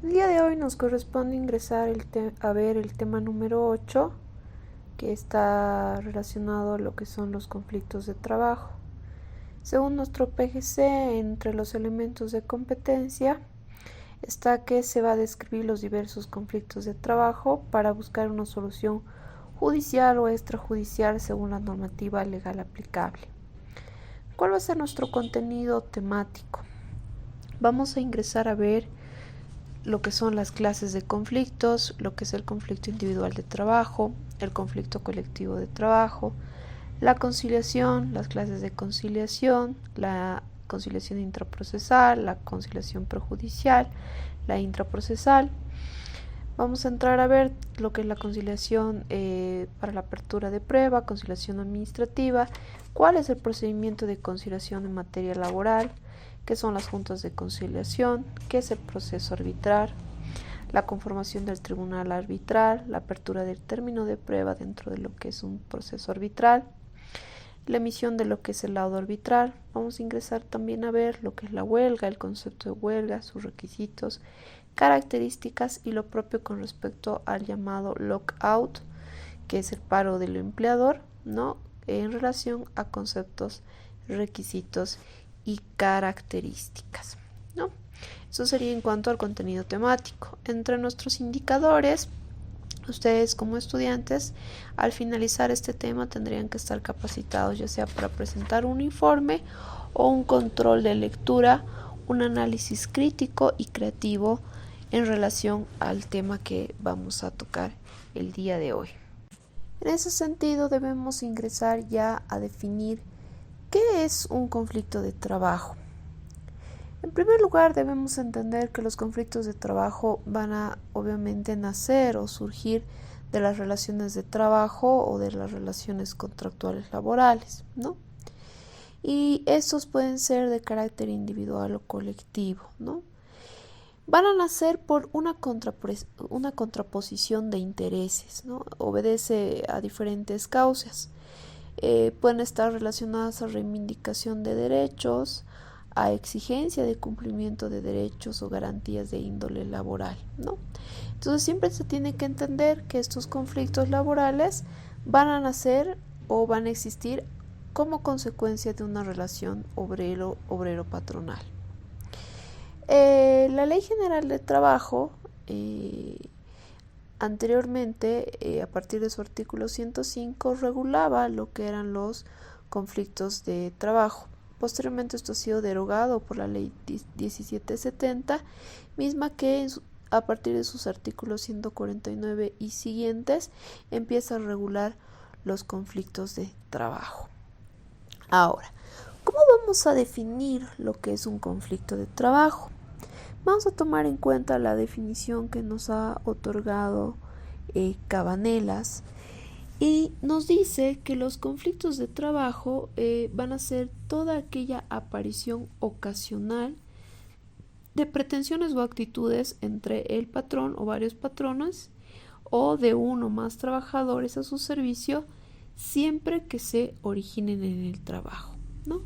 El día de hoy nos corresponde ingresar a ver el tema número 8, que está relacionado a lo que son los conflictos de trabajo. Según nuestro PGC, entre los elementos de competencia está que se va a describir los diversos conflictos de trabajo para buscar una solución judicial o extrajudicial según la normativa legal aplicable. ¿Cuál va a ser nuestro contenido temático? Vamos a ingresar a ver lo que son las clases de conflictos, lo que es el conflicto individual de trabajo, el conflicto colectivo de trabajo, la conciliación, las clases de conciliación, la conciliación intraprocesal, la conciliación prejudicial, la intraprocesal. Vamos a entrar a ver lo que es la conciliación para la apertura de prueba, conciliación administrativa, cuál es el procedimiento de conciliación en materia laboral, qué son las juntas de conciliación, qué es el proceso arbitral, la conformación del tribunal arbitral, la apertura del término de prueba dentro de lo que es un proceso arbitral, la emisión de lo que es el laudo arbitral. Vamos a ingresar también a ver lo que es la huelga, el concepto de huelga, sus requisitos, características y lo propio con respecto al llamado lockout, que es el paro del empleador, ¿no? En relación a conceptos, requisitos y características, ¿no? Eso sería en cuanto al contenido temático. Entre nuestros indicadores, ustedes como estudiantes, al finalizar este tema tendrían que estar capacitados ya sea para presentar un informe o un control de lectura, un análisis crítico y creativo en relación al tema que vamos a tocar el día de hoy. En ese sentido debemos ingresar ya a definir qué es un conflicto de trabajo. En primer lugar debemos entender que los conflictos de trabajo van a obviamente nacer o surgir de las relaciones de trabajo o de las relaciones contractuales laborales, ¿no? Y estos pueden ser de carácter individual o colectivo, ¿no? Van a nacer por una contraposición de intereses, ¿no? Obedece a diferentes causas. Pueden estar relacionadas a reivindicación de derechos, a exigencia de cumplimiento de derechos o garantías de índole laboral, ¿no? Entonces siempre se tiene que entender que estos conflictos laborales van a nacer o van a existir como consecuencia de una relación obrero-patronal. La Ley General de Trabajo anteriormente, a partir de su artículo 105, regulaba lo que eran los conflictos de trabajo. Posteriormente esto ha sido derogado por la Ley 1770, misma que a partir de sus artículos 149 y siguientes empieza a regular los conflictos de trabajo. Ahora, ¿cómo vamos a definir lo que es un conflicto de trabajo? Vamos a tomar en cuenta la definición que nos ha otorgado Cabanelas y nos dice que los conflictos de trabajo van a ser toda aquella aparición ocasional de pretensiones o actitudes entre el patrón o varios patrones o de uno o más trabajadores a su servicio siempre que se originen en el trabajo, ¿no?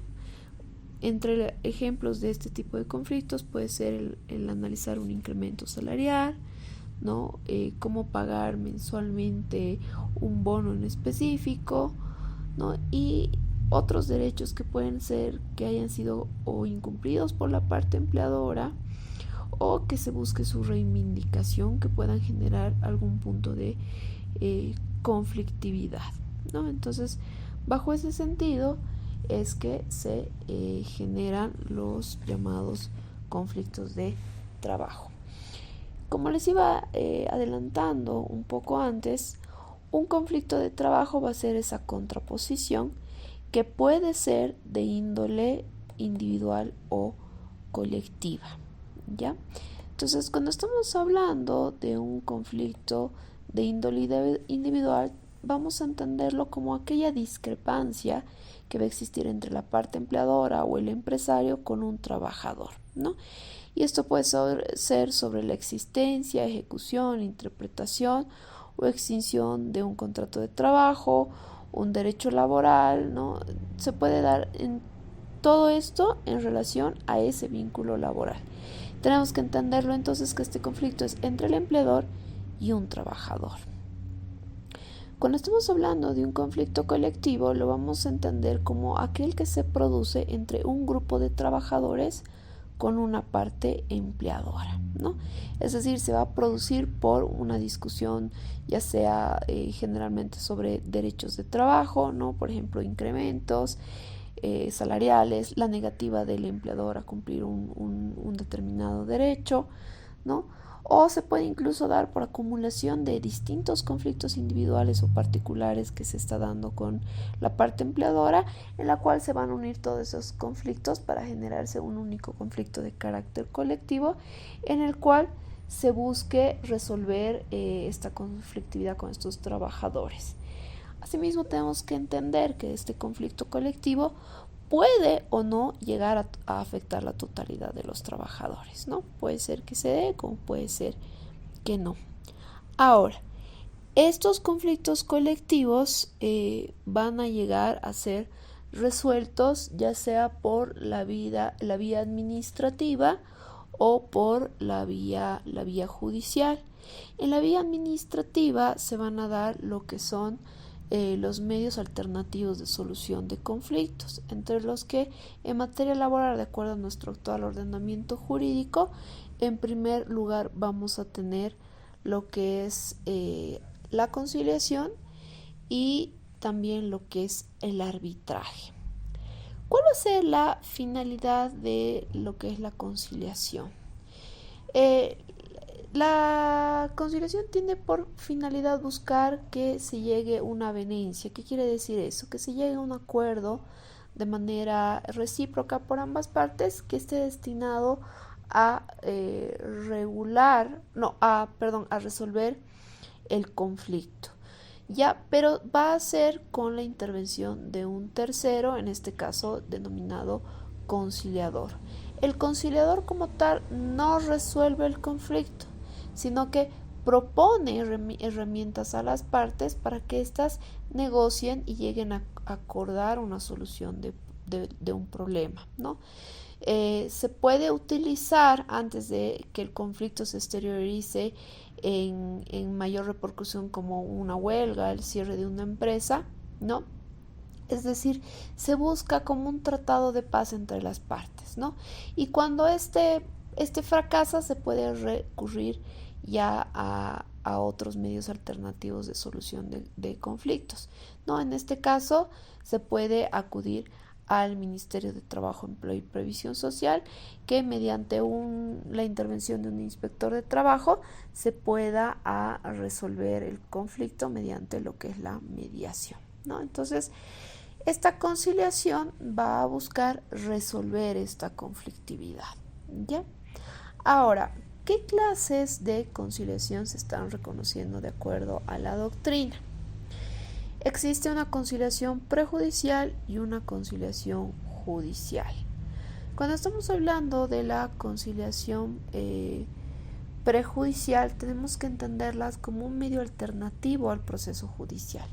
Entre ejemplos de este tipo de conflictos puede ser el analizar un incremento salarial, ¿no? Cómo pagar mensualmente un bono en específico, ¿no? Y otros derechos que pueden ser que hayan sido o incumplidos por la parte empleadora o que se busque su reivindicación, que puedan generar algún punto de conflictividad, ¿no? Entonces, bajo ese sentido es que se generan los llamados conflictos de trabajo. Como les iba adelantando un poco antes, un conflicto de trabajo va a ser esa contraposición que puede ser de índole individual o colectiva, ¿ya? Entonces, cuando estamos hablando de un conflicto de índole individual, vamos a entenderlo como aquella discrepancia que va a existir entre la parte empleadora o el empresario con un trabajador, ¿no? Y esto puede ser sobre la existencia, ejecución, interpretación o extinción de un contrato de trabajo, un derecho laboral, ¿no? Se puede dar en todo esto en relación a ese vínculo laboral. Tenemos que entenderlo entonces que este conflicto es entre el empleador y un trabajador. Cuando estamos hablando de un conflicto colectivo, lo vamos a entender como aquel que se produce entre un grupo de trabajadores con una parte empleadora, ¿no? Es decir, se va a producir por una discusión, ya sea generalmente sobre derechos de trabajo, ¿no? Por ejemplo, incrementos salariales, la negativa del empleador a cumplir un determinado derecho, ¿no? O se puede incluso dar por acumulación de distintos conflictos individuales o particulares que se está dando con la parte empleadora, en la cual se van a unir todos esos conflictos para generarse un único conflicto de carácter colectivo, en el cual se busque resolver esta conflictividad con estos trabajadores. Asimismo, tenemos que entender que este conflicto colectivo puede o no llegar a afectar la totalidad de los trabajadores, ¿no? Puede ser que se dé, como puede ser que no. Ahora, estos conflictos colectivos van a llegar a ser resueltos ya sea por la vía administrativa o por la vía judicial. En la vía administrativa se van a dar lo que son los medios alternativos de solución de conflictos, entre los que en materia laboral, de acuerdo a nuestro actual ordenamiento jurídico, en primer lugar vamos a tener lo que es la conciliación y también lo que es el arbitraje. ¿Cuál va a ser la finalidad de lo que es la conciliación? La conciliación tiene por finalidad buscar que se llegue a una avenencia. ¿Qué quiere decir eso? Que se llegue a un acuerdo de manera recíproca por ambas partes que esté destinado a resolver el conflicto. Ya, pero va a ser con la intervención de un tercero, en este caso denominado conciliador. El conciliador como tal no resuelve el conflicto, sino que propone herramientas a las partes para que éstas negocien y lleguen a acordar una solución de un problema, ¿no? Se puede utilizar antes de que el conflicto se exteriorice en mayor repercusión, como una huelga, el cierre de una empresa, ¿no? Es decir, se busca como un tratado de paz entre las partes, ¿no? Y cuando este fracasa, se puede recurrir ya a otros medios alternativos de solución de conflictos, ¿no? En este caso, se puede acudir al Ministerio de Trabajo, Empleo y Previsión Social, que mediante la intervención de un inspector de trabajo se pueda resolver el conflicto mediante lo que es la mediación, ¿no? Entonces, esta conciliación va a buscar resolver esta conflictividad, ¿ya? Ahora, ¿qué clases de conciliación se están reconociendo de acuerdo a la doctrina? Existe una conciliación prejudicial y una conciliación judicial. Cuando estamos hablando de la conciliación prejudicial, tenemos que entenderlas como un medio alternativo al proceso judicial.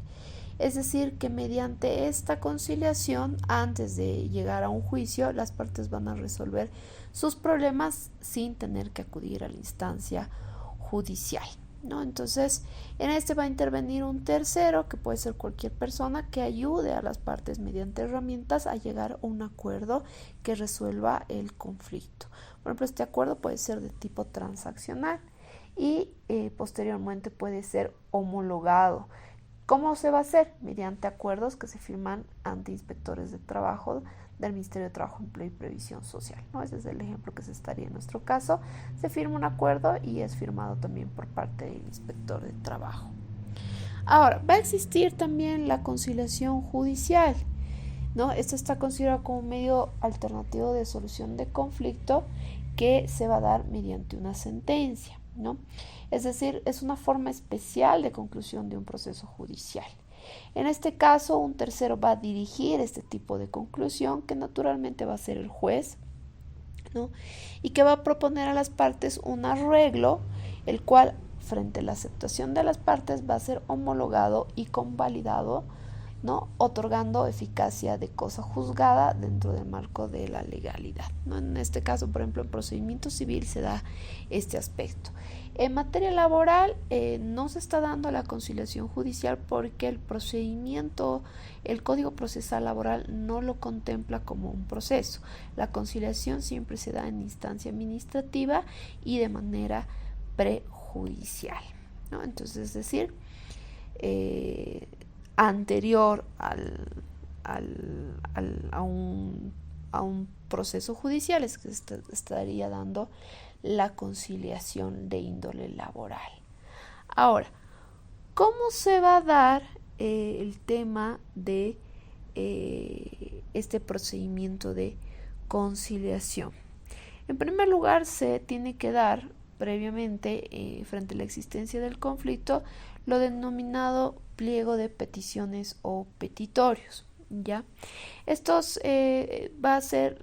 Es decir, que mediante esta conciliación, antes de llegar a un juicio, las partes van a resolver sus problemas sin tener que acudir a la instancia judicial, ¿no? Entonces, en este va a intervenir un tercero, que puede ser cualquier persona, que ayude a las partes mediante herramientas a llegar a un acuerdo que resuelva el conflicto. Por ejemplo, este acuerdo puede ser de tipo transaccional y posteriormente puede ser homologado. ¿Cómo se va a hacer? Mediante acuerdos que se firman ante inspectores de trabajo del Ministerio de Trabajo, Empleo y Previsión Social, ¿no? Ese es el ejemplo que se estaría en nuestro caso. Se firma un acuerdo y es firmado también por parte del inspector de trabajo. Ahora, va a existir también la conciliación judicial, ¿no? Esto está considerado como un medio alternativo de solución de conflicto que se va a dar mediante una sentencia, ¿no? Es decir, es una forma especial de conclusión de un proceso judicial. En este caso, un tercero va a dirigir este tipo de conclusión, que naturalmente va a ser el juez, ¿no? Y que va a proponer a las partes un arreglo, el cual, frente a la aceptación de las partes, va a ser homologado y convalidado ¿no? Otorgando eficacia de cosa juzgada dentro del marco de la legalidad, ¿no? En este caso, por ejemplo, en procedimiento civil se da este aspecto. En materia laboral no se está dando la conciliación judicial porque el procedimiento, el Código Procesal Laboral no lo contempla como un proceso. La conciliación siempre se da en instancia administrativa y de manera prejudicial, ¿no? Entonces, es decir, anterior a un proceso judicial es que estaría dando la conciliación de índole laboral. Ahora, ¿cómo se va a dar el tema de este procedimiento de conciliación? En primer lugar, se tiene que dar previamente, frente a la existencia del conflicto, lo denominado pliego de peticiones o petitorios, ¿ya? Estos va a ser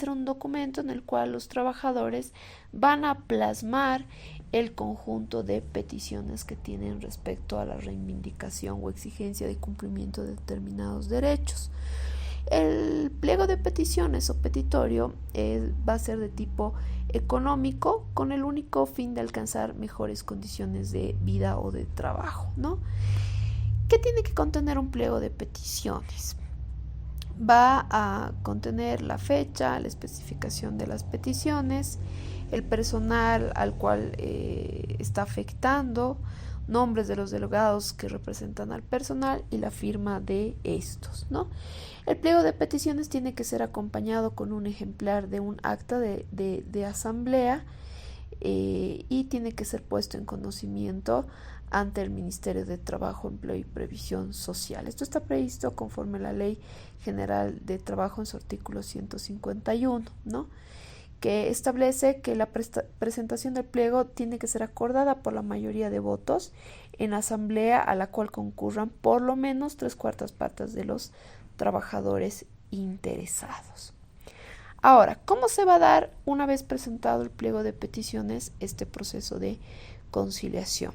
un documento en el cual los trabajadores van a plasmar el conjunto de peticiones que tienen respecto a la reivindicación o exigencia de cumplimiento de determinados derechos. El pliego de peticiones o petitorio va a ser de tipo económico con el único fin de alcanzar mejores condiciones de vida o de trabajo, ¿no? ¿Qué tiene que contener un pliego de peticiones? Va a contener la fecha, la especificación de las peticiones, el personal al cual está afectando, nombres de los delegados que representan al personal y la firma de estos, ¿no? El pliego de peticiones tiene que ser acompañado con un ejemplar de un acta de asamblea y tiene que ser puesto en conocimiento ante el Ministerio de Trabajo, Empleo y Previsión Social. Esto está previsto conforme a la Ley General de Trabajo en su artículo 151, ¿no? Que establece que la presentación del pliego tiene que ser acordada por la mayoría de votos en asamblea a la cual concurran por lo menos 3/4 partes de los trabajadores interesados. Ahora, ¿cómo se va a dar una vez presentado el pliego de peticiones este proceso de conciliación?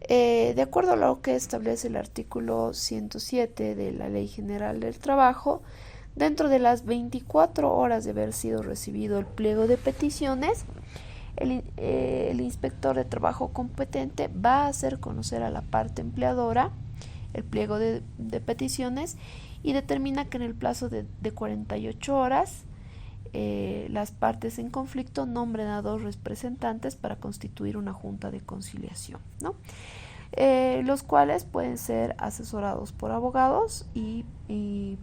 De acuerdo a lo que establece el artículo 107 de la Ley General del Trabajo, dentro de las 24 horas de haber sido recibido el pliego de peticiones, el inspector de trabajo competente va a hacer conocer a la parte empleadora el pliego de peticiones y determina que en el plazo de 48 horas las partes en conflicto nombren a 2 representantes para constituir una junta de conciliación, ¿no? Los cuales pueden ser asesorados por abogados y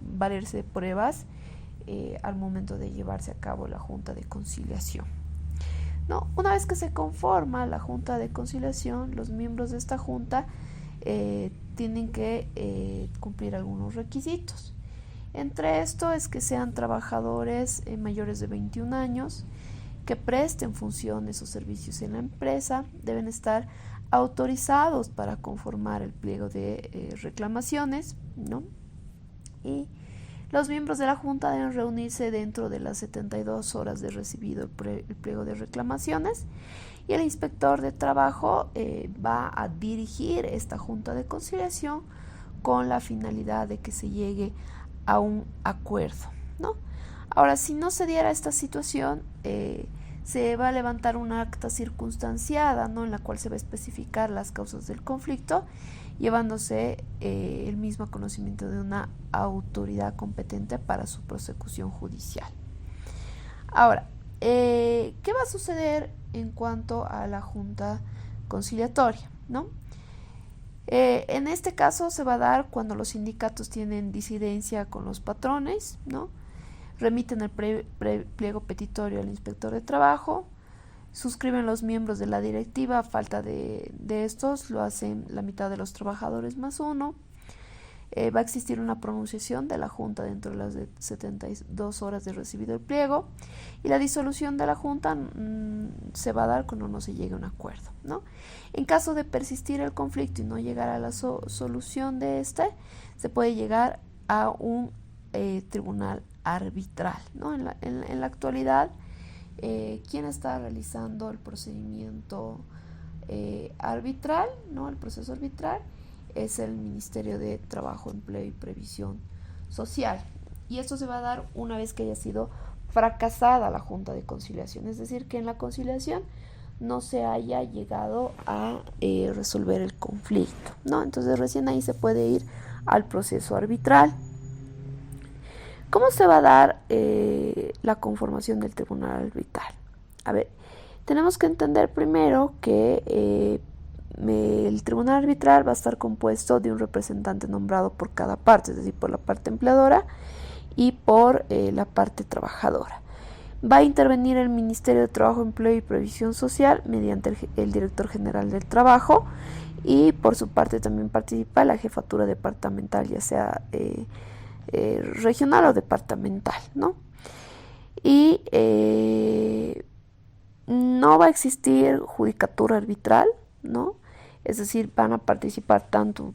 valerse de pruebas al momento de llevarse a cabo la junta de conciliación, ¿no? Una vez que se conforma la junta de conciliación, los miembros de esta junta tienen que cumplir algunos requisitos. Entre esto es que sean trabajadores mayores de 21 años, que presten funciones o servicios en la empresa, deben estar autorizados para conformar el pliego de reclamaciones, ¿no? Y los miembros de la Junta deben reunirse dentro de las 72 horas de recibido el pliego de reclamaciones y el inspector de trabajo va a dirigir esta Junta de conciliación con la finalidad de que se llegue a un acuerdo, ¿no? Ahora, si no se diera esta situación, se va a levantar una acta circunstanciada, ¿no? En la cual se va a especificar las causas del conflicto, llevándose el mismo conocimiento de una autoridad competente para su prosecución judicial. Ahora, ¿qué va a suceder en cuanto a la junta conciliatoria, ¿no? En este caso se va a dar cuando los sindicatos tienen disidencia con los patrones, ¿no? Remiten el pliego petitorio al inspector de trabajo, suscriben los miembros de la directiva, a falta de estos lo hacen la mitad de los trabajadores más uno. Va a existir una pronunciación de la Junta dentro de las 72 horas de recibido el pliego y la disolución de la Junta se va a dar cuando no se llegue a un acuerdo, ¿no? En caso de persistir el conflicto y no llegar a la solución de este, se puede llegar a un tribunal arbitral, ¿no? En la actualidad, ¿quién está realizando el procedimiento arbitral, ¿no? El proceso arbitral es el Ministerio de Trabajo, Empleo y Previsión Social. Y esto se va a dar una vez que haya sido fracasada la Junta de Conciliación, es decir, que en la conciliación no se haya llegado a resolver el conflicto, ¿no? Entonces recién ahí se puede ir al proceso arbitral. ¿Cómo se va a dar la conformación del tribunal arbitral? A ver, tenemos que entender primero que el tribunal arbitral va a estar compuesto de un representante nombrado por cada parte, es decir, por la parte empleadora y por la parte trabajadora. Va a intervenir el Ministerio de Trabajo, Empleo y Previsión Social mediante el Director General del Trabajo, y por su parte también participa la jefatura departamental, ya sea regional o departamental, ¿no? Y no va a existir judicatura arbitral, ¿no? Es decir, van a participar tanto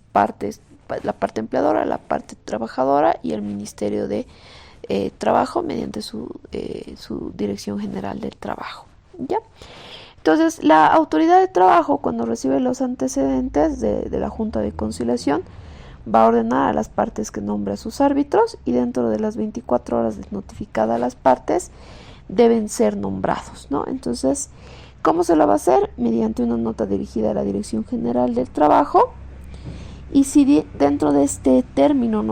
la parte empleadora, la parte trabajadora y el Ministerio de Trabajo mediante su Dirección General del Trabajo, ¿ya? Entonces, la autoridad de trabajo, cuando recibe los antecedentes de la Junta de Conciliación, va a ordenar a las partes que nombre a sus árbitros, y dentro de las 24 horas de notificada a las partes deben ser nombrados, ¿no? Entonces, ¿cómo se lo va a hacer? Mediante una nota dirigida a la Dirección General del Trabajo. Y si dentro de este término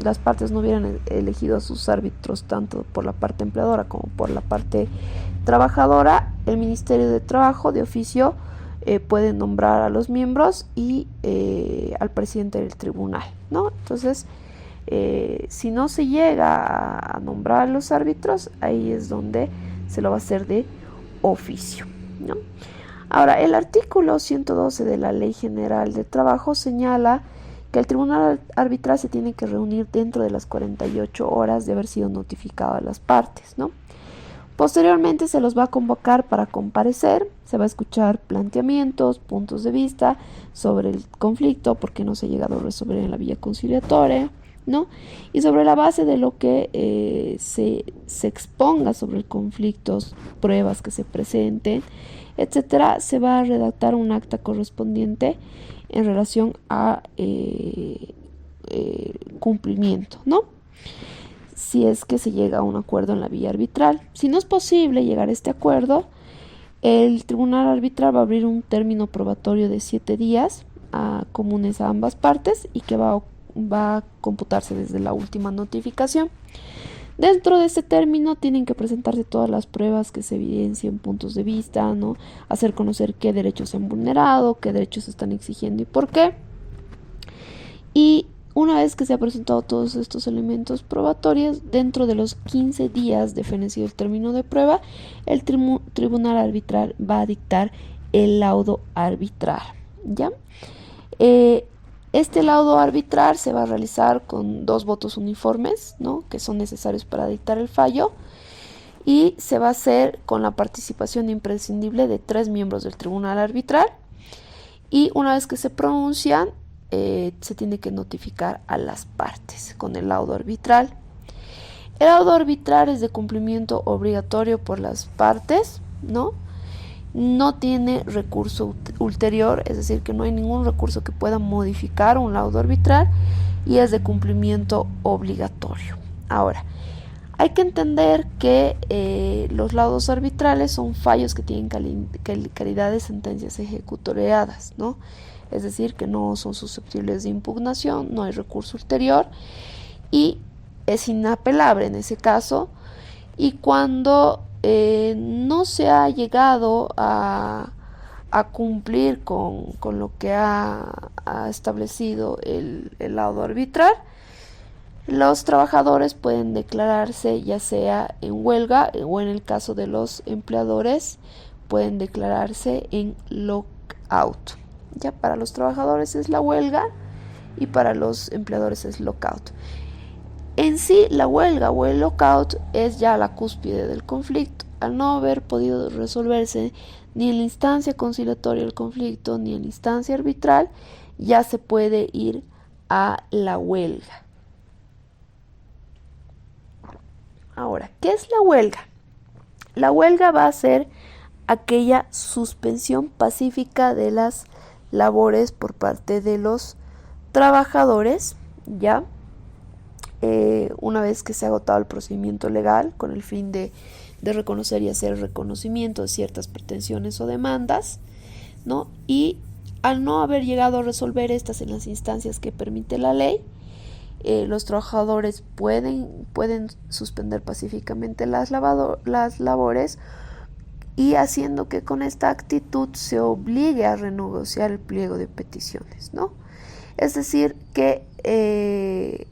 las partes no hubieran elegido a sus árbitros, tanto por la parte empleadora como por la parte trabajadora, el Ministerio de Trabajo de oficio puede nombrar a los miembros y al presidente del tribunal, ¿no? Entonces, si no se llega a nombrar a los árbitros, ahí es donde se lo va a hacer de oficio, ¿no? Ahora, el artículo 112 de la Ley General de Trabajo señala que el tribunal arbitral se tiene que reunir dentro de las 48 horas de haber sido notificado a las partes, ¿no? Posteriormente se los va a convocar para comparecer, se va a escuchar planteamientos, puntos de vista sobre el conflicto, porque no se ha llegado a resolver en la vía conciliatoria, ¿no? Y sobre la base de lo que se exponga sobre el conflicto, pruebas que se presenten, etcétera, se va a redactar un acta correspondiente en relación a cumplimiento, ¿no? Si es que se llega a un acuerdo en la vía arbitral. Si no es posible llegar a este acuerdo, el tribunal arbitral va a abrir un término probatorio de 7 días comunes a ambas partes, y que va a computarse desde la última notificación. Dentro de este término tienen que presentarse todas las pruebas que se evidencien, puntos de vista, ¿no? Hacer conocer qué derechos se han vulnerado, qué derechos se están exigiendo y por qué. Y una vez que se han presentado todos estos elementos probatorios, dentro de los 15 días de fenecido el término de prueba, el tribunal arbitral va a dictar el laudo arbitral, ¿ya? Este laudo arbitral se va a realizar con 2 votos uniformes, ¿no?, que son necesarios para dictar el fallo, y se va a hacer con la participación imprescindible de 3 miembros del tribunal arbitral, y una vez que se pronuncian, se tiene que notificar a las partes con el laudo arbitral. El laudo arbitral es de cumplimiento obligatorio por las partes, ¿no? No tiene recurso ulterior, es decir, que no hay ningún recurso que pueda modificar un laudo arbitral, y es de cumplimiento obligatorio. Ahora, hay que entender que los laudos arbitrales son fallos que tienen calidad de sentencias ejecutoriadas, ¿no? Es decir, que no son susceptibles de impugnación, no hay recurso ulterior y es inapelable en ese caso. Y cuando no se ha llegado a cumplir con lo que ha establecido el laudo arbitral, los trabajadores pueden declararse ya sea en huelga, o en el caso de los empleadores pueden declararse en lockout. Ya para los trabajadores es la huelga y para los empleadores es lockout. En sí, la huelga o el lockout es ya la cúspide del conflicto. Al no haber podido resolverse ni en la instancia conciliatoria el conflicto ni en la instancia arbitral, ya se puede ir a la huelga. Ahora, ¿qué es la huelga? La huelga va a ser aquella suspensión pacífica de las labores por parte de los trabajadores, ya, una vez que se ha agotado el procedimiento legal con el fin de reconocer y hacer el reconocimiento de ciertas pretensiones o demandas, ¿no? Y al no haber llegado a resolver estas en las instancias que permite la ley, los trabajadores pueden suspender pacíficamente las labores, y haciendo que con esta actitud se obligue a renegociar el pliego de peticiones, ¿no? Es decir, que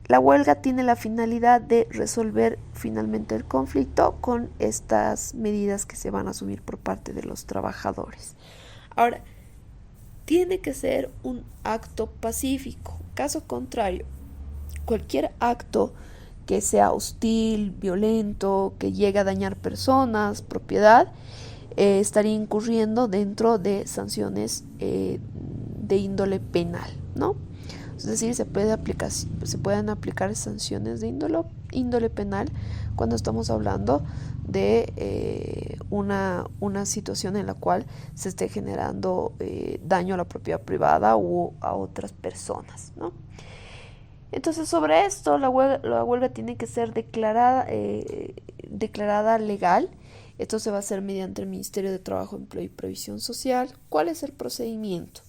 la huelga tiene la finalidad de resolver finalmente el conflicto con estas medidas que se van a asumir por parte de los trabajadores. Ahora, tiene que ser un acto pacífico. Caso contrario, cualquier acto que sea hostil, violento, que llegue a dañar personas, propiedad, estaría incurriendo dentro de sanciones de índole penal, ¿no? Es decir, se pueden aplicar sanciones de índole penal cuando estamos hablando de una situación en la cual se esté generando daño a la propiedad privada o a otras personas, ¿no? Entonces, sobre esto, la huelga tiene que ser declarada legal. Esto se va a hacer mediante el Ministerio de Trabajo, Empleo y Previsión Social. ¿Cuál es el procedimiento?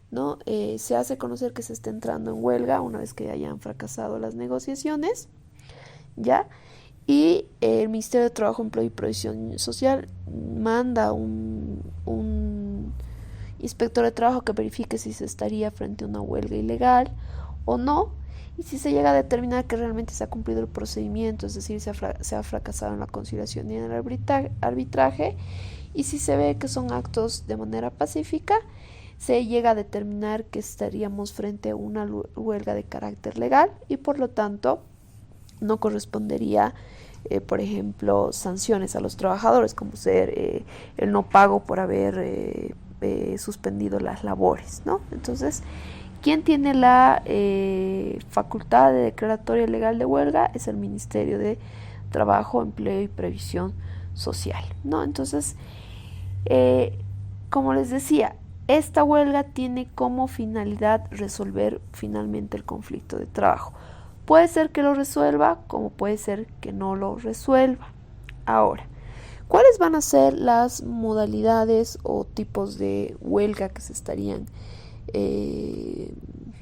¿No? Se hace conocer que se está entrando en huelga una vez que hayan fracasado las negociaciones, ¿ya? Y el Ministerio de Trabajo, Empleo y Previsión Social manda un inspector de trabajo que verifique si se estaría frente a una huelga ilegal o no. Y si se llega a determinar que realmente se ha cumplido el procedimiento, es decir, se ha fracasado en la conciliación y en el arbitraje, y si se ve que son actos de manera pacífica, se llega a determinar que estaríamos frente a una huelga de carácter legal y por lo tanto no correspondería, por ejemplo, sanciones a los trabajadores, como ser el no pago por haber suspendido las labores, ¿no? Entonces, ¿quién tiene la facultad de declaratoria legal de huelga? Es el Ministerio de Trabajo, Empleo y Previsión Social, ¿no? Entonces, como les decía, esta huelga tiene como finalidad resolver finalmente el conflicto de trabajo. Puede ser que lo resuelva, como puede ser que no lo resuelva. Ahora, ¿cuáles van a ser las modalidades o tipos de huelga que se estarían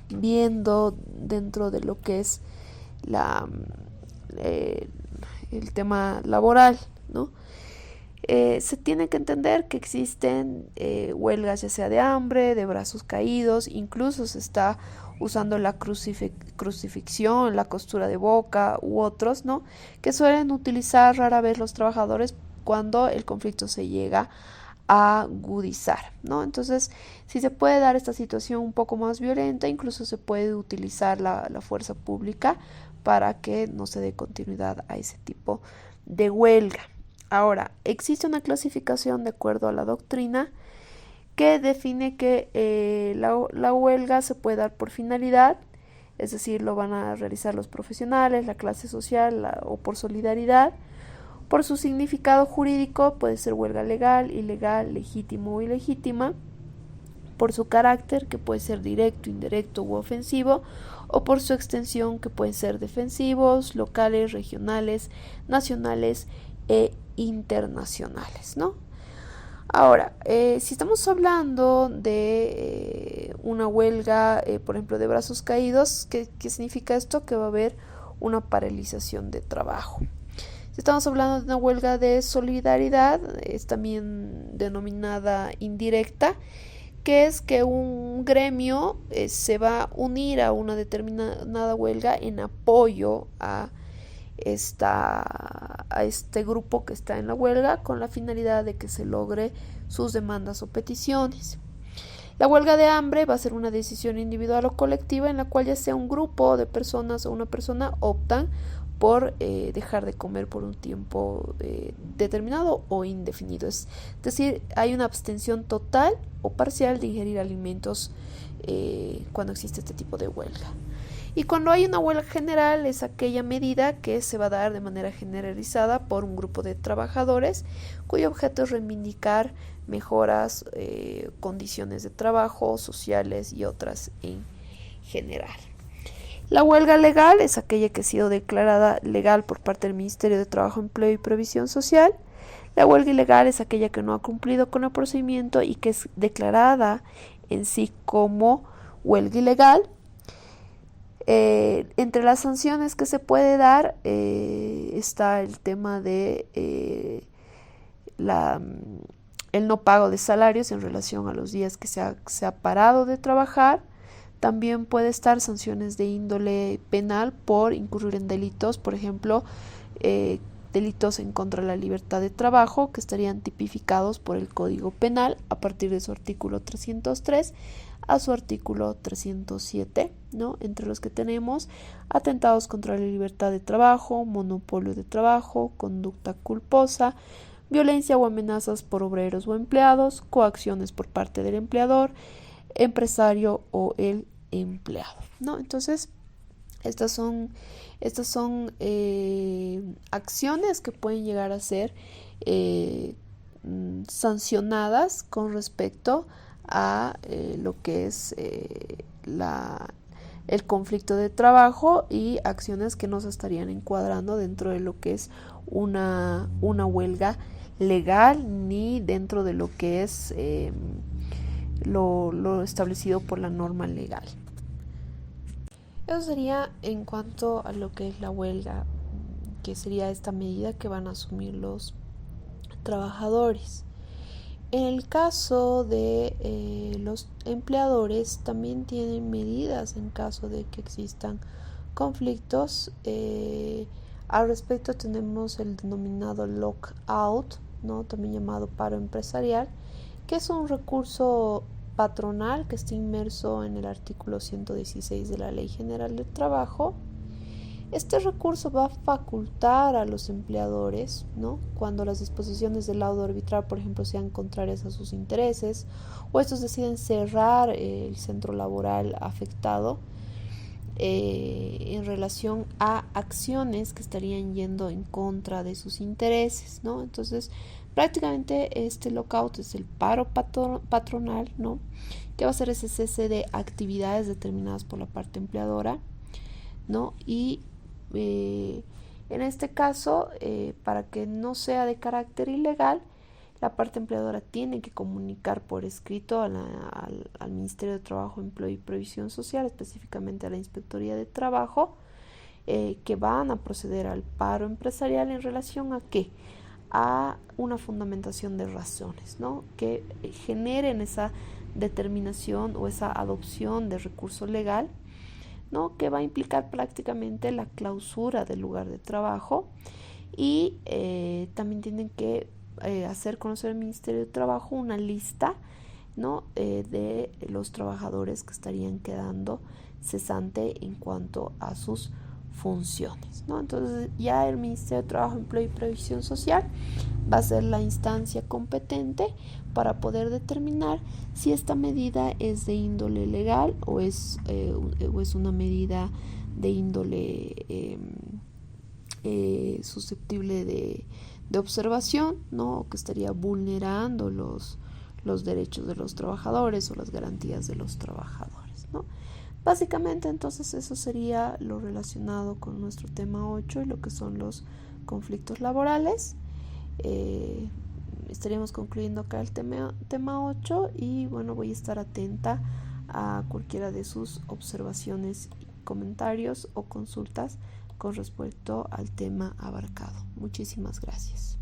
viendo dentro de lo que es el tema laboral, ¿no? Se tiene que entender que existen huelgas ya sea de hambre, de brazos caídos, incluso se está usando la crucifixión, la costura de boca u otros, ¿no? Que suelen utilizar rara vez los trabajadores cuando el conflicto se llega a agudizar, ¿no? Entonces, si se puede dar esta situación un poco más violenta, incluso se puede utilizar la fuerza pública para que no se dé continuidad a ese tipo de huelga. Ahora, existe una clasificación de acuerdo a la doctrina que define que la huelga se puede dar por finalidad, es decir, lo van a realizar los profesionales, la clase social o por solidaridad. Por su significado jurídico puede ser huelga legal, ilegal, legítimo o ilegítima. Por su carácter, que puede ser directo, indirecto u ofensivo, o por su extensión, que pueden ser defensivos, locales, regionales, nacionales e internacionales, ¿no? Ahora, si estamos hablando de una huelga, por ejemplo, de brazos caídos, ¿qué significa esto? Que va a haber una paralización de trabajo. Si estamos hablando de una huelga de solidaridad, es también denominada indirecta, que es que un gremio se va a unir a una determinada huelga en apoyo a este grupo que está en la huelga con la finalidad de que se logre sus demandas o peticiones. La huelga de hambre va a ser una decisión individual o colectiva en la cual ya sea un grupo de personas o una persona optan por dejar de comer por un tiempo determinado o indefinido. Es decir, hay una abstención total o parcial de ingerir alimentos cuando existe este tipo de huelga. Y cuando hay una huelga general es aquella medida que se va a dar de manera generalizada por un grupo de trabajadores cuyo objeto es reivindicar mejoras, condiciones de trabajo, sociales y otras en general. La huelga legal es aquella que ha sido declarada legal por parte del Ministerio de Trabajo, Empleo y Previsión Social. La huelga ilegal es aquella que no ha cumplido con el procedimiento y que es declarada en sí como huelga ilegal. Entre las sanciones que se puede dar está el tema de el no pago de salarios en relación a los días que se ha parado de trabajar. También puede estar sanciones de índole penal por incurrir en delitos, por ejemplo, delitos en contra de la libertad de trabajo, que estarían tipificados por el Código Penal a partir de su artículo 303 a su artículo 307, ¿no? Entre los que tenemos atentados contra la libertad de trabajo, monopolio de trabajo, conducta culposa, violencia o amenazas por obreros o empleados, coacciones por parte del empleador, empresario o el empleado, ¿no? Entonces, estas son acciones que pueden llegar a ser sancionadas con respecto a lo que es el conflicto de trabajo, y acciones que no se estarían encuadrando dentro de lo que es una huelga legal, ni dentro de lo que es lo establecido por la norma legal. Eso sería en cuanto a lo que es la huelga, que sería esta medida que van a asumir los trabajadores. En el caso de los empleadores, también tienen medidas en caso de que existan conflictos. Al respecto tenemos el denominado lockout, ¿no? También llamado paro empresarial, que es un recurso patronal que está inmerso en el artículo 116 de la Ley General del Trabajo. Este recurso va a facultar a los empleadores, ¿no? Cuando las disposiciones del laudo arbitral, por ejemplo, sean contrarias a sus intereses, o estos deciden cerrar el centro laboral afectado en relación a acciones que estarían yendo en contra de sus intereses, ¿no? Entonces, prácticamente este lockout es el paro patronal, ¿no? Que va a ser ese cese de actividades determinadas por la parte empleadora, ¿no? Y en este caso, para que no sea de carácter ilegal, la parte empleadora tiene que comunicar por escrito al Ministerio de Trabajo, Empleo y Previsión Social, específicamente a la Inspectoría de Trabajo, que van a proceder al paro empresarial en relación a ¿qué? A una fundamentación de razones, ¿no? Que generen esa determinación o esa adopción de recurso legal, ¿no? Que va a implicar prácticamente la clausura del lugar de trabajo, y también tienen que hacer conocer al Ministerio de Trabajo una lista, ¿no? De los trabajadores que estarían quedando cesante en cuanto a sus funciones, ¿no? Entonces ya el Ministerio de Trabajo, Empleo y Previsión Social va a ser la instancia competente para poder determinar si esta medida es de índole legal o es una medida de índole susceptible de observación, ¿no? O que estaría vulnerando los derechos de los trabajadores o las garantías de los trabajadores, ¿no? Básicamente, entonces, eso sería lo relacionado con nuestro tema 8 y lo que son los conflictos laborales. Estaríamos concluyendo acá el tema 8, y bueno, voy a estar atenta a cualquiera de sus observaciones, comentarios o consultas con respecto al tema abarcado. Muchísimas gracias.